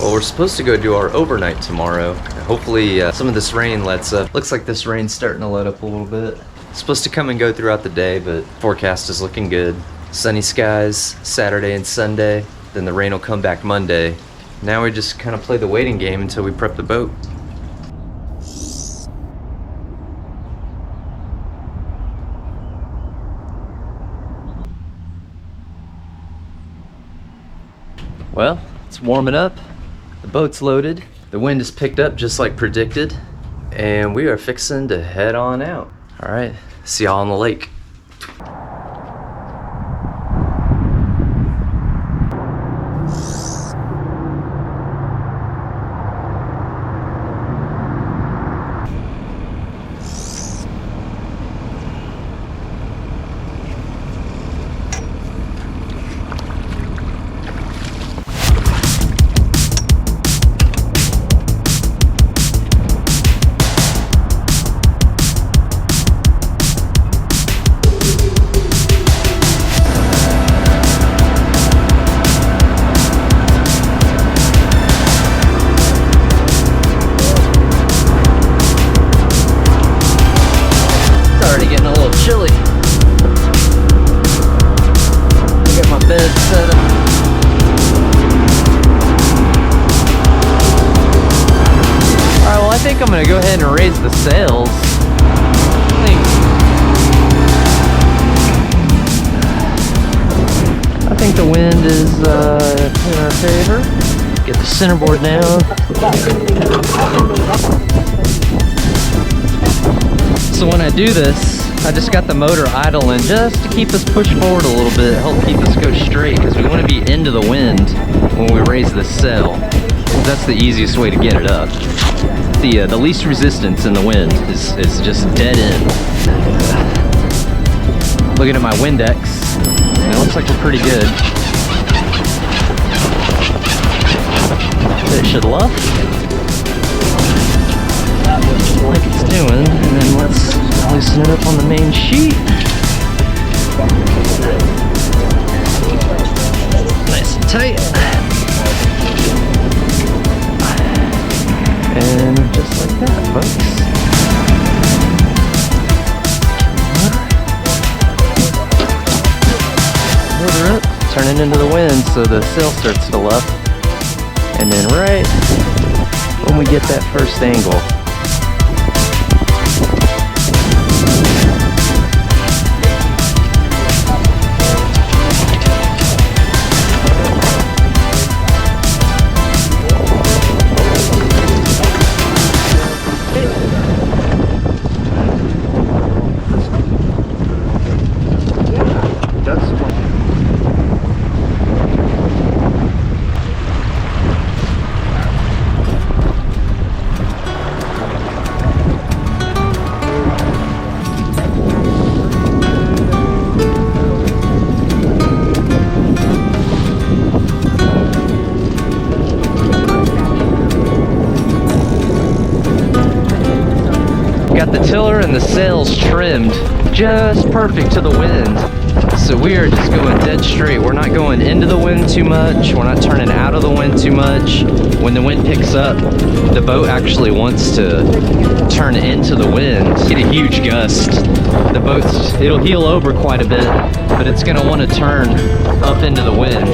Well, we're supposed to go do our overnight tomorrow. Hopefully some of this rain lets up. Looks like this rain's starting to let up a little bit. It's supposed to come and go throughout the day, but forecast is looking good. Sunny skies Saturday and Sunday, then the rain will come back Monday. Now we just kind of play the waiting game until we prep the boat. Well, it's warming up. The boat's loaded. The wind is picked up just like predicted. And we are fixing to head on out. All right, see y'all on the lake. Chilly. Get my bed set up. Alright, well I think I'm gonna go ahead and raise the sails. I think the wind is in our favor. Get the centerboard down. So when I do this, I just got the motor idling just to keep us pushed forward a little bit, help keep us go straight, because we want to be into the wind when we raise the sail. That's the easiest way to get it up. The least resistance in the wind is just dead end. Looking at my Windex, it looks like we're pretty good. It should luff. Like it's doing, and then let's loosen it up on the main sheet. Nice and tight. And just like that, folks. Motor up, turn it into the wind so the sail starts to luff. And then right when we get that first angle, the tiller and the sails trimmed just perfect to the wind. So we are just going dead straight. We're not going into the wind too much. We're not turning out of the wind too much. When the wind picks up, the boat actually wants to turn into the wind. Get a huge gust. The boat's, it'll heel over quite a bit, but it's gonna want to turn up into the wind,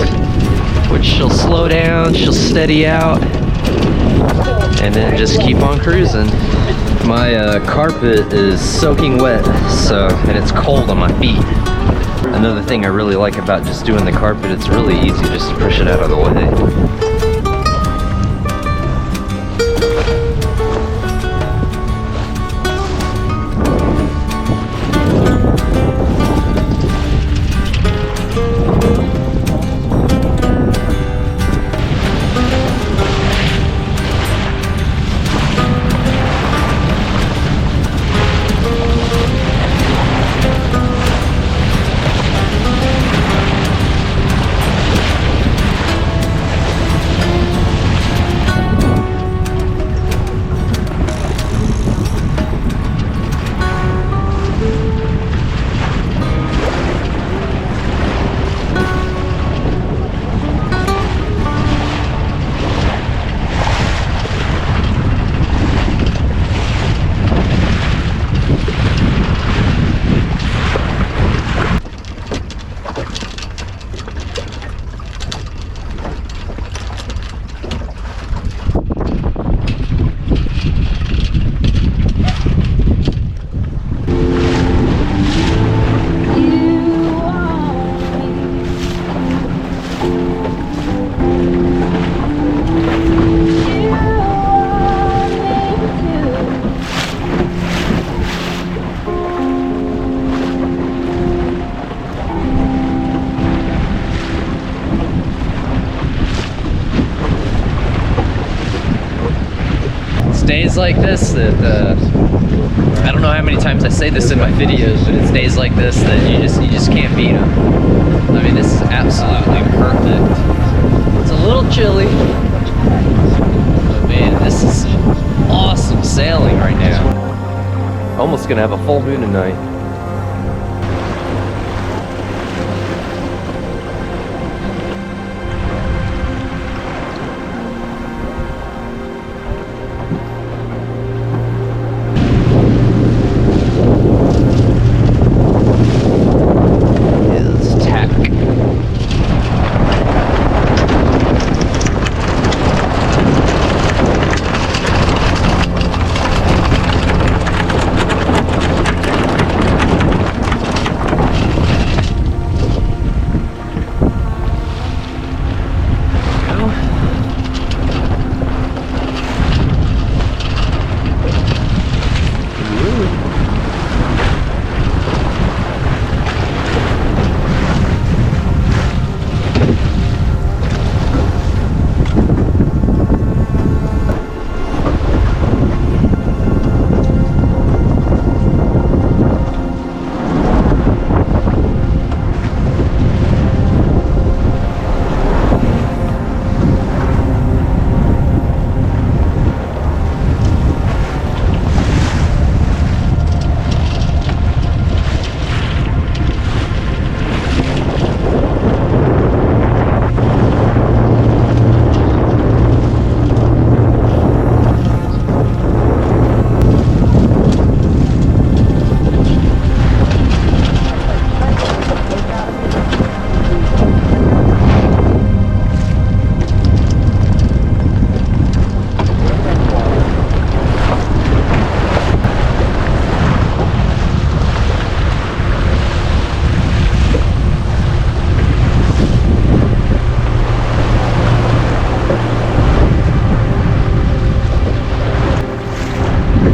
which she'll slow down, she'll steady out, and then just keep on cruising. My carpet is soaking wet, and it's cold on my feet. Another thing I really like about just doing the carpet, it's really easy just to push it out of the way. days like this that I don't know how many times I say this in my videos, but it's days like this that you just can't beat them. I mean, this is absolutely perfect. It's a little chilly, but man, this is awesome sailing right now. Almost gonna have a full moon tonight.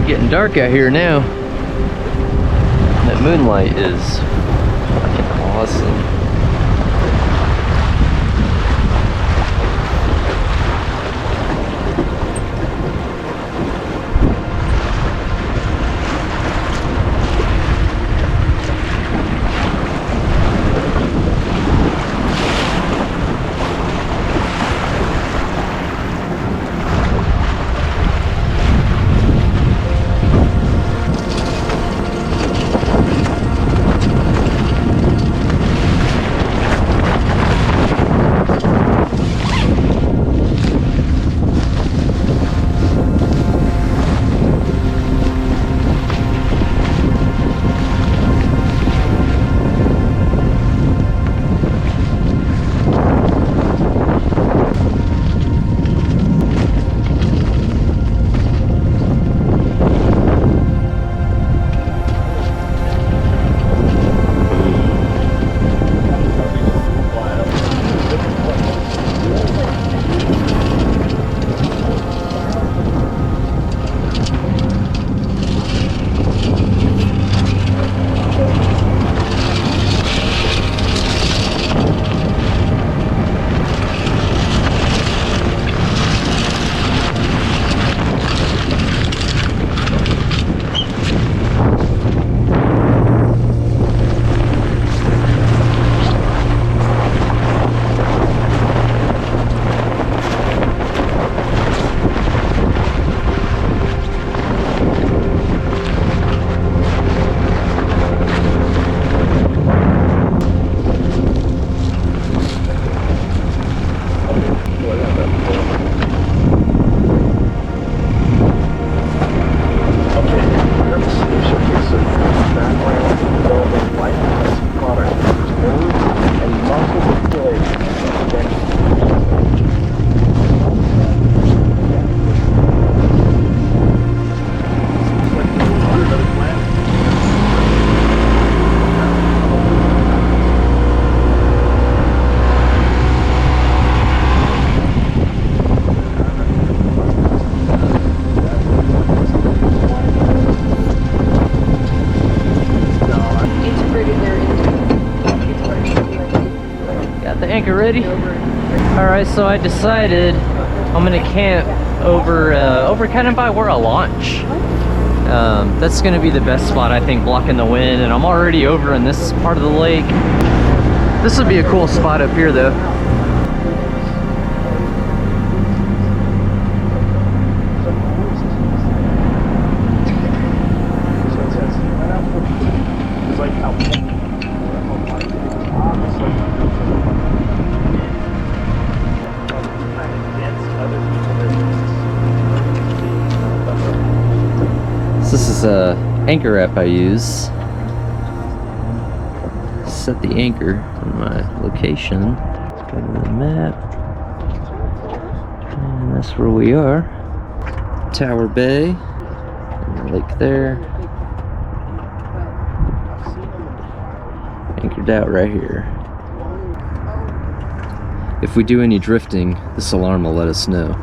Getting dark out here now. That moonlight is fucking awesome. Got the anchor ready? Alright, so I decided I'm gonna camp over kind of by where I launch. That's gonna be the best spot, I think, blocking the wind, and I'm already over in this part of the lake. This would be a cool spot up here though. This is a anchor app I use. Set the anchor on my location. Let's go to the map. And that's where we are. Tower Bay. And the lake there. Anchored out right here. If we do any drifting, this alarm will let us know.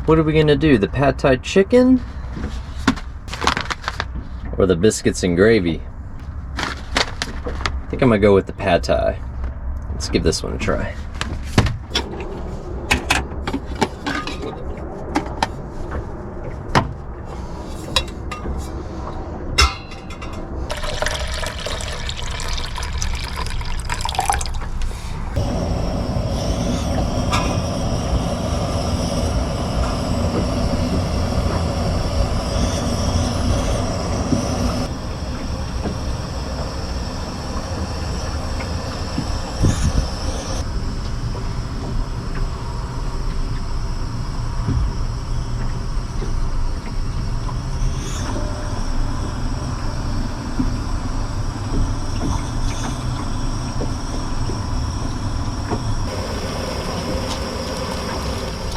What are we gonna do? The pad thai chicken? Or the biscuits and gravy? I think I'm gonna go with the pad thai. Let's give this one a try.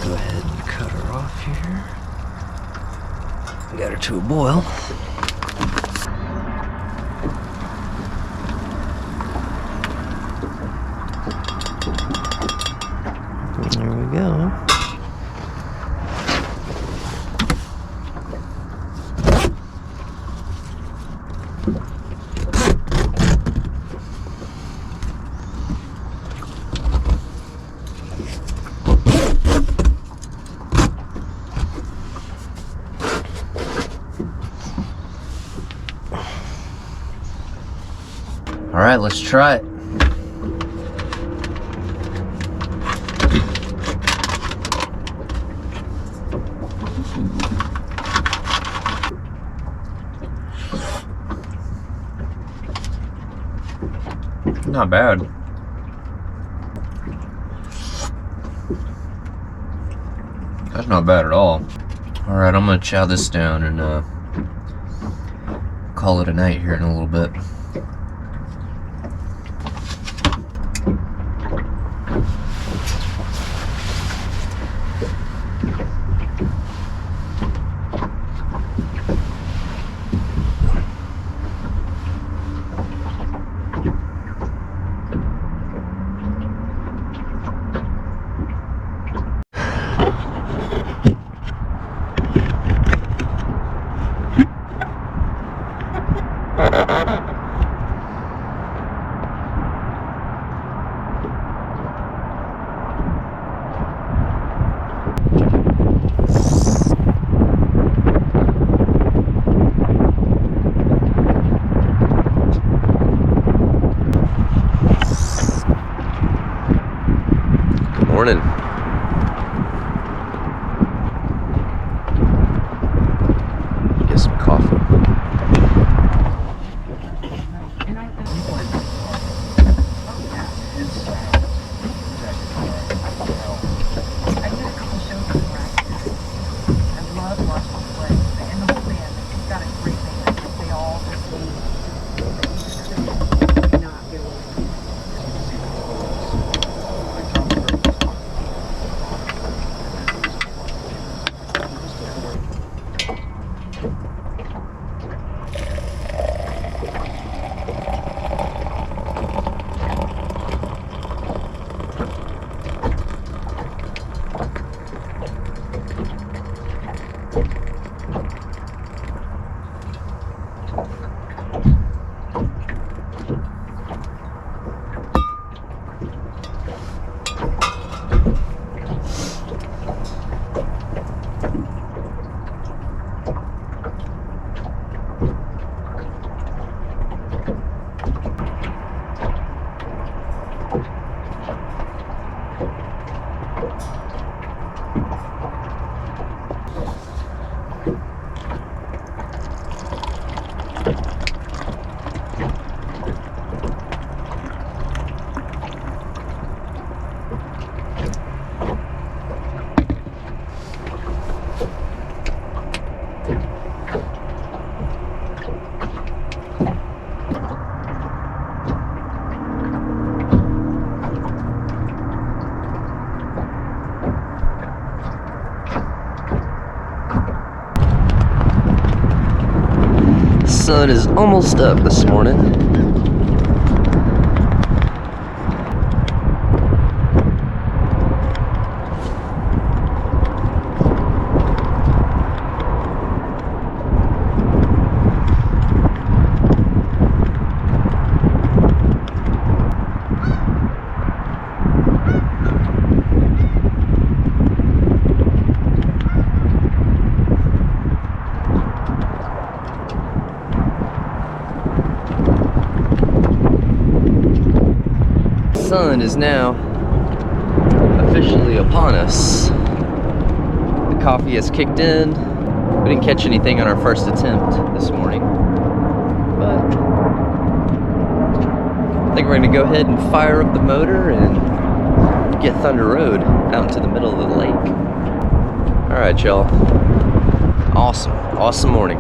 Go ahead and cut her off here. Got her to a boil. There we go. All right, let's try it. Not bad. That's not bad at all. All right, I'm gonna chow this down and call it a night here in a little bit. Morning. Get some coffee. sun is almost up this morning. Sun is now officially upon us. The coffee has kicked in. We didn't catch anything on our first attempt this morning, but I think we're gonna go ahead and fire up the motor and get Thunder Road out into the middle of the lake. All right, y'all. Awesome morning.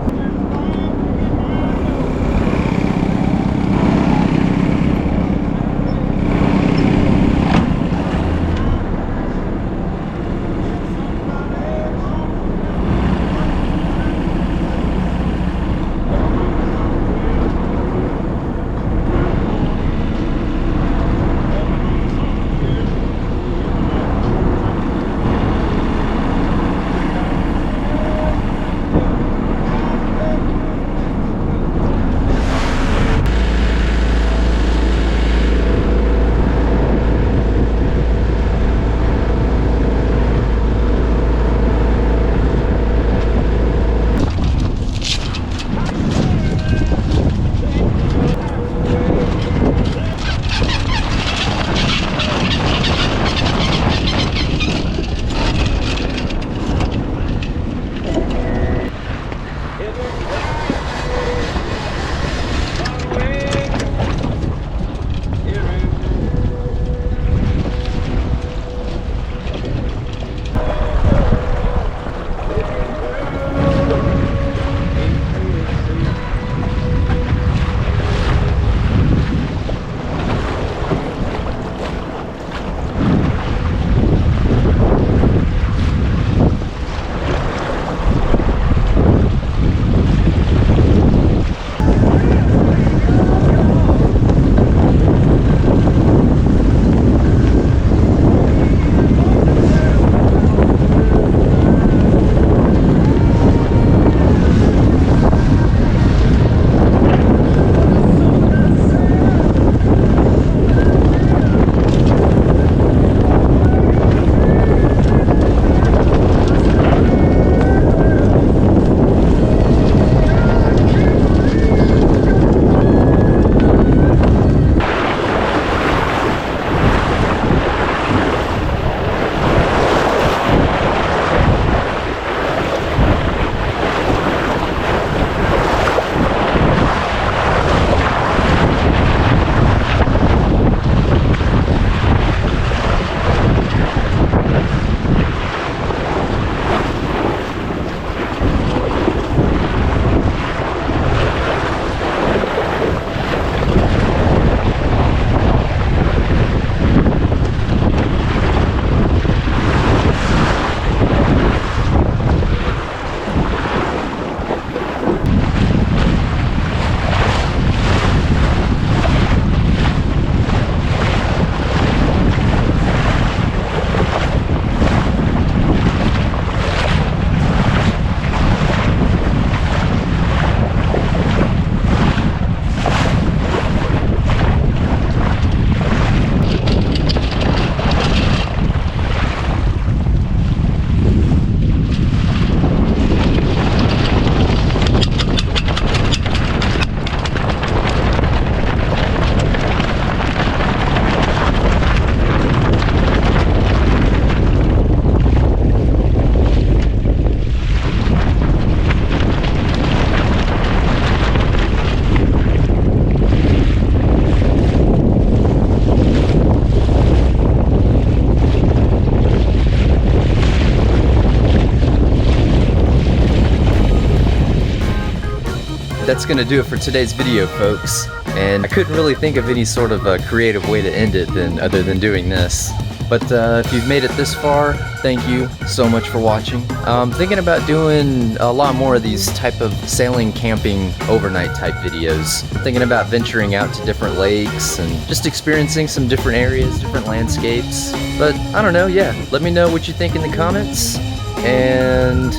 that's gonna do it for today's video, folks. And I couldn't really think of any sort of a creative way to end it other than doing this. But if you've made it this far, thank you so much for watching. I'm thinking about doing a lot more of these type of sailing, camping, overnight type videos. I'm thinking about venturing out to different lakes and just experiencing some different areas, different landscapes. But I don't know, yeah, let me know what you think in the comments. And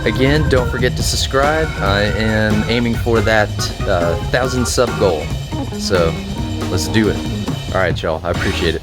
again, don't forget to subscribe. I am aiming for that 1,000 sub goal. So let's do it. All right, y'all, I appreciate it.